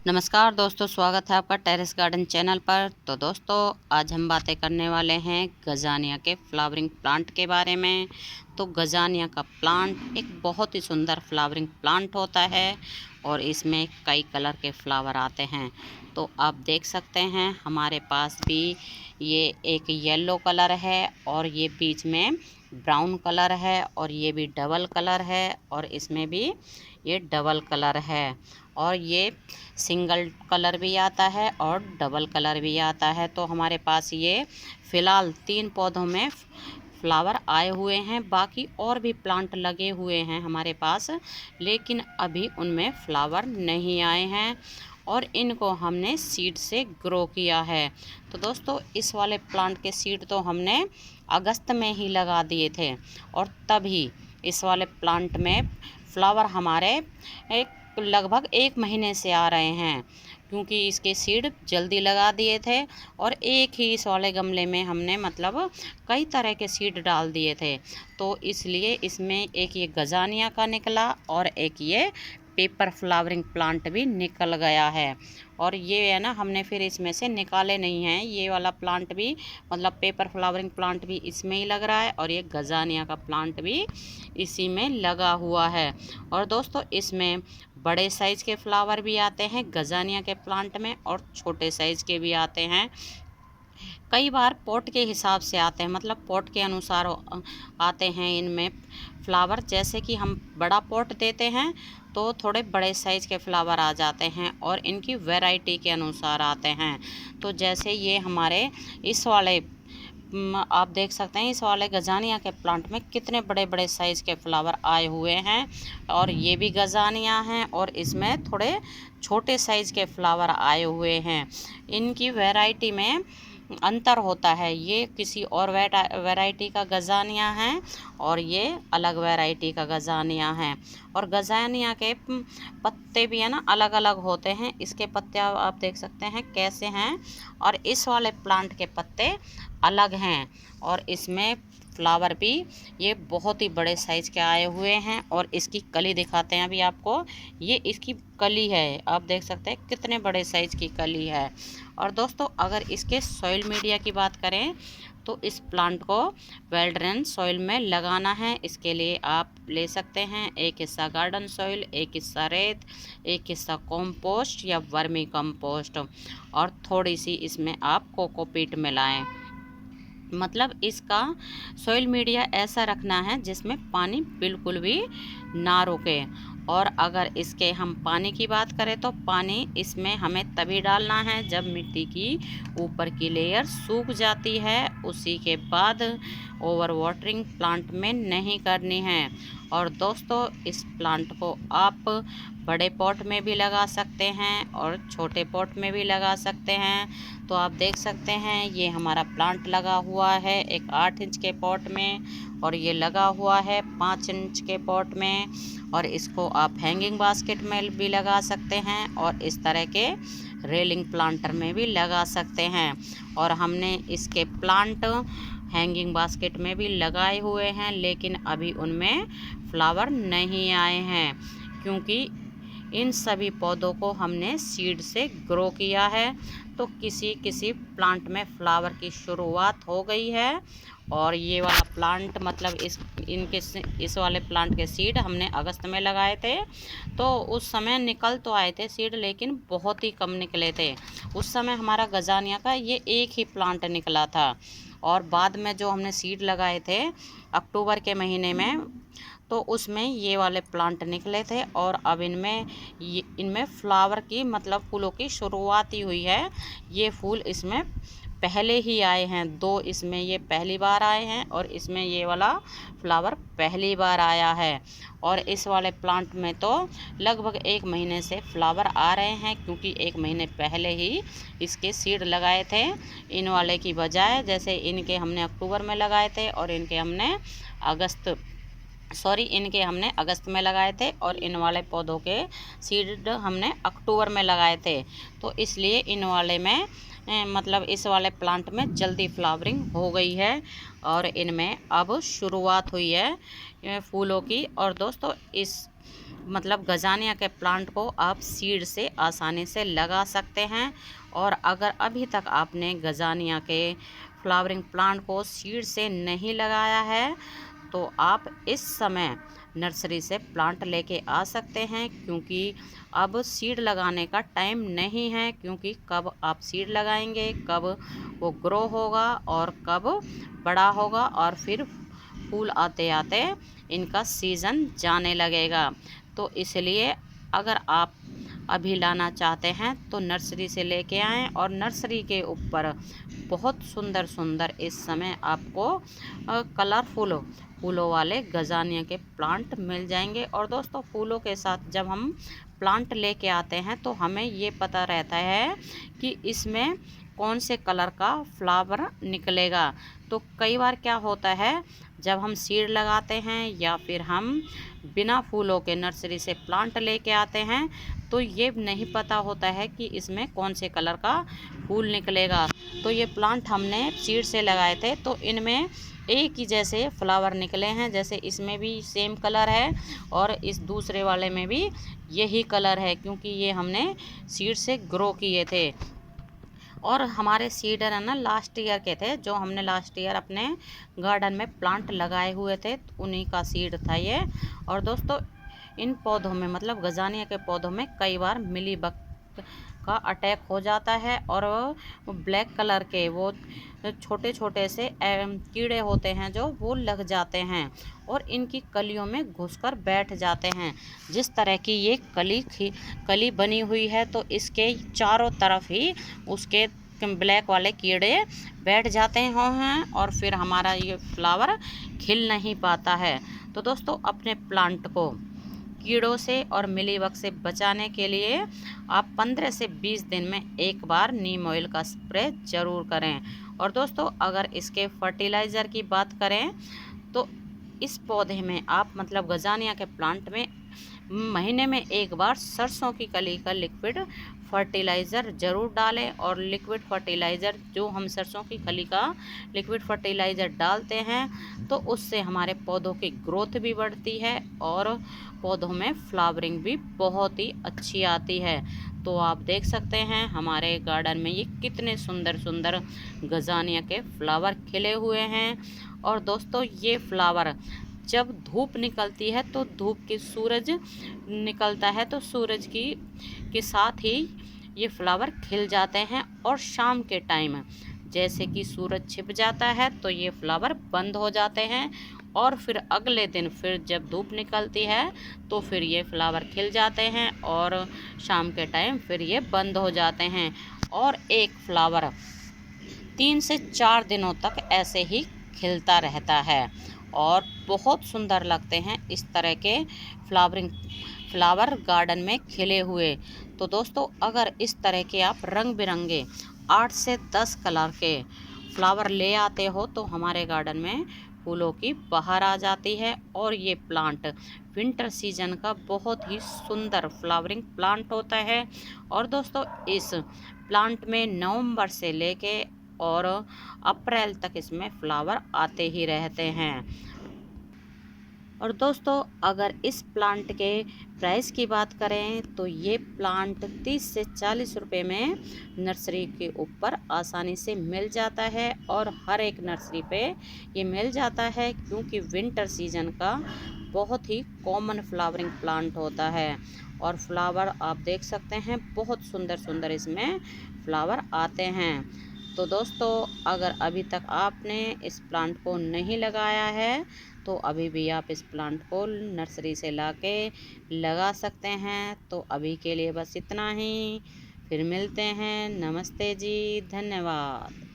नमस्कार दोस्तों, स्वागत है आपका टेरेस गार्डन चैनल पर। तो दोस्तों, आज हम बातें करने वाले हैं गजानिया के फ्लावरिंग प्लांट के बारे में। तो गजानिया का प्लांट एक बहुत ही सुंदर फ्लावरिंग प्लांट होता है और इसमें कई कलर के फ्लावर आते हैं। तो आप देख सकते हैं हमारे पास भी ये एक येलो कलर है और ये बीच में ब्राउन कलर है और ये भी डबल कलर है और इसमें भी ये डबल कलर है और ये सिंगल कलर भी आता है और डबल कलर भी आता है। तो हमारे पास ये फ़िलहाल 3 पौधों में फ्लावर आए हुए हैं। बाकी और भी प्लांट लगे हुए हैं हमारे पास, लेकिन अभी उनमें फ्लावर नहीं आए हैं और इनको हमने सीड से ग्रो किया है। तो दोस्तों, इस वाले प्लांट के सीड तो हमने अगस्त में ही लगा दिए थे और तभी इस वाले प्लांट में फ्लावर हमारे लगभग 1 महीने से आ रहे हैं, क्योंकि इसके सीड जल्दी लगा दिए थे और एक ही इस वाले गमले में हमने मतलब कई तरह के सीड डाल दिए थे। तो इसलिए इसमें एक ये गजानिया का निकला और एक ये पेपर फ्लावरिंग प्लांट भी निकल गया है। और ये है ना, हमने फिर इसमें से निकाले नहीं हैं। ये वाला प्लांट भी मतलब पेपर फ्लावरिंग प्लांट भी इसमें ही लग रहा है और ये गजानिया का प्लांट भी इसी में लगा हुआ है। और दोस्तों, इसमें बड़े साइज़ के फ्लावर भी आते हैं गजानिया के प्लांट में और छोटे साइज़ के भी आते हैं। कई बार पॉट के हिसाब से आते हैं, मतलब पॉट के अनुसार आते हैं इनमें फ्लावर। जैसे कि हम बड़ा पॉट देते हैं तो थोड़े बड़े साइज़ के फ्लावर आ जाते हैं और इनकी वैरायटी के अनुसार आते हैं। तो जैसे ये हमारे इस वाले आप देख सकते हैं इस वाले गजानिया के प्लांट में कितने बड़े बड़े साइज़ के फ्लावर आए हुए हैं। और ये भी गजानिया हैं और इसमें थोड़े छोटे साइज़ के फ्लावर आए हुए हैं। इनकी वैरायटी में अंतर होता है। ये किसी और वैरायटी का गजानिया है और ये अलग वैरायटी का गजानिया है। और गजानिया के पत्ते भी है ना अलग अलग होते हैं। इसके पत्ते आप देख सकते हैं कैसे हैं और इस वाले प्लांट के पत्ते अलग हैं। और इसमें फ्लावर भी ये बहुत ही बड़े साइज़ के आए हुए हैं और इसकी कली दिखाते हैं अभी आपको। ये इसकी कली है, आप देख सकते हैं कितने बड़े साइज़ की कली है। और दोस्तों, अगर इसके सॉइल मीडिया की बात करें तो इस प्लांट को वेल ड्रेन सॉइल में लगाना है। इसके लिए आप ले सकते हैं एक हिस्सा गार्डन सॉइल, एक हिस्सा रेत, एक हिस्सा कंपोस्ट या वर्मी कंपोस्ट और थोड़ी सी इसमें आप कोकोपीट मिलाएं। मतलब इसका सॉइल मीडिया ऐसा रखना है जिसमें पानी बिल्कुल भी ना रुके। और अगर इसके हम पानी की बात करें तो पानी इसमें हमें तभी डालना है जब मिट्टी की ऊपर की लेयर सूख जाती है। उसी के बाद ओवर वाटरिंग प्लांट में नहीं करनी है। और दोस्तों, इस प्लांट को आप बड़े पॉट में भी लगा सकते हैं और छोटे पॉट में भी लगा सकते हैं। तो आप देख सकते हैं ये हमारा प्लांट लगा हुआ है एक 8 इंच के पॉट में और ये लगा हुआ है 5 इंच के पॉट में। और इसको आप हैंगिंग बास्केट में भी लगा सकते हैं और इस तरह के रेलिंग प्लांटर में भी लगा सकते हैं। और हमने इसके प्लांट हैंगिंग बास्केट में भी लगाए हुए हैं, लेकिन अभी उनमें फ्लावर नहीं आए हैं, क्योंकि इन सभी पौधों को हमने सीड से ग्रो किया है। तो किसी किसी प्लांट में फ्लावर की शुरुआत हो गई है। और ये वाला प्लांट मतलब इस वाले प्लांट के सीड हमने अगस्त में लगाए थे। तो उस समय निकल तो आए थे सीड, लेकिन बहुत ही कम निकले थे। उस समय हमारा गजानिया का ये एक ही प्लांट निकला था। और बाद में जो हमने सीड लगाए थे अक्टूबर के महीने में, तो उसमें ये वाले प्लांट निकले थे। और अब इनमें फ्लावर की मतलब फूलों की शुरुआत ही हुई है। ये फूल इसमें पहले ही आए हैं, 2 इसमें ये पहली बार आए हैं और इसमें ये वाला फ्लावर पहली बार आया है। और इस वाले प्लांट में तो लगभग 1 महीने से फ्लावर आ रहे हैं, क्योंकि 1 महीने पहले ही इसके सीड लगाए थे इन वाले की बजाय। जैसे इनके हमने अक्टूबर में लगाए थे और इनके हमने अगस्त में लगाए थे और इन वाले पौधों के सीड हमने अक्टूबर में लगाए थे। तो इसलिए इन वाले में मतलब इस वाले प्लांट में जल्दी फ्लावरिंग हो गई है और इनमें अब शुरुआत हुई है फूलों की। और दोस्तों, इस मतलब गजानिया के प्लांट को आप सीड से आसानी से लगा सकते हैं। और अगर अभी तक आपने गजानिया के फ्लावरिंग प्लांट को सीड से नहीं लगाया है तो आप इस समय नर्सरी से प्लांट लेके आ सकते हैं, क्योंकि अब सीड लगाने का टाइम नहीं है। क्योंकि कब आप सीड लगाएंगे, कब वो ग्रो होगा और कब बड़ा होगा, और फिर फूल आते आते इनका सीज़न जाने लगेगा। तो इसलिए अगर आप अभी लाना चाहते हैं तो नर्सरी से लेके आएँ। और नर्सरी के ऊपर बहुत सुंदर सुंदर इस समय आपको कलरफुल फूलों वाले गजानिया के प्लांट मिल जाएंगे। और दोस्तों, फूलों के साथ जब हम प्लांट लेके आते हैं तो हमें ये पता रहता है कि इसमें कौन से कलर का फ्लावर निकलेगा। तो कई बार क्या होता है, जब हम सीड लगाते हैं या फिर हम बिना फूलों के नर्सरी से प्लांट लेके आते हैं तो ये नहीं पता होता है कि इसमें कौन से कलर का फूल निकलेगा। तो ये प्लांट हमने सीड से लगाए थे तो इनमें एक ही जैसे फ्लावर निकले हैं। जैसे इसमें भी सेम कलर है और इस दूसरे वाले में भी यही कलर है, क्योंकि ये हमने सीड से ग्रो किए थे। और हमारे सीडर है ना लास्ट ईयर के थे, जो हमने लास्ट ईयर अपने गार्डन में प्लांट लगाए हुए थे, उन्हीं का सीड था ये। और दोस्तों, इन पौधों में मतलब गजानिया के पौधों में कई बार मिलीबग का अटैक हो जाता है और वो ब्लैक कलर के वो छोटे छोटे से कीड़े होते हैं जो वो लग जाते हैं और इनकी कलियों में घुसकर बैठ जाते हैं। जिस तरह की ये कली बनी हुई है तो इसके चारों तरफ ही उसके ब्लैक वाले कीड़े बैठ जाते हैं और फिर हमारा ये फ्लावर खिल नहीं पाता है। तो दोस्तों, अपने प्लांट को कीड़ों से और मिलीबग से बचाने के लिए आप 15 से 20 दिन में एक बार नीम ऑयल का स्प्रे ज़रूर करें। और दोस्तों, अगर इसके फर्टिलाइज़र की बात करें तो इस पौधे में आप मतलब गजानिया के प्लांट में महीने में एक बार सरसों की कली का लिक्विड फर्टिलाइज़र ज़रूर डालें। और लिक्विड फर्टिलाइज़र जो हम सरसों की कली का लिक्विड फर्टिलाइज़र डालते हैं तो उससे हमारे पौधों की ग्रोथ भी बढ़ती है और पौधों में फ्लावरिंग भी बहुत ही अच्छी आती है। तो आप देख सकते हैं हमारे गार्डन में ये कितने सुंदर सुंदर गजानिया के फ्लावर खिले हुए हैं। और दोस्तों, ये फ्लावर जब धूप निकलती है तो धूप की सूरज निकलता है तो सूरज की के साथ ही ये फ्लावर खिल जाते हैं। और शाम के टाइम जैसे कि सूरज छिप जाता है तो ये फ्लावर बंद हो जाते हैं और फिर अगले दिन फिर जब धूप निकलती है तो फिर ये फ्लावर खिल जाते हैं और शाम के टाइम फिर ये बंद हो जाते हैं। और एक फ्लावर 3 से 4 दिनों तक ऐसे ही खिलता रहता है और बहुत सुंदर लगते हैं इस तरह के फ्लावर गार्डन में खिले हुए। तो दोस्तों, अगर इस तरह के आप रंग बिरंगे 8 से 10 कलर के फ्लावर ले आते हो तो हमारे गार्डन में फूलों की बहार आ जाती है। और ये प्लांट विंटर सीजन का बहुत ही सुंदर फ्लावरिंग प्लांट होता है। और दोस्तों, इस प्लांट में नवंबर से लेके और अप्रैल तक इसमें फ्लावर आते ही रहते हैं। और दोस्तों, अगर इस प्लांट के प्राइस की बात करें तो ये प्लांट 30 से 40 रुपए में नर्सरी के ऊपर आसानी से मिल जाता है और हर एक नर्सरी पे ये मिल जाता है, क्योंकि विंटर सीजन का बहुत ही कॉमन फ्लावरिंग प्लांट होता है। और फ्लावर आप देख सकते हैं बहुत सुंदर सुंदर इसमें फ्लावर आते हैं। तो दोस्तों, अगर अभी तक आपने इस प्लांट को नहीं लगाया है तो अभी भी आप इस प्लांट को नर्सरी से लाके लगा सकते हैं। तो अभी के लिए बस इतना ही, फिर मिलते हैं। नमस्ते जी, धन्यवाद।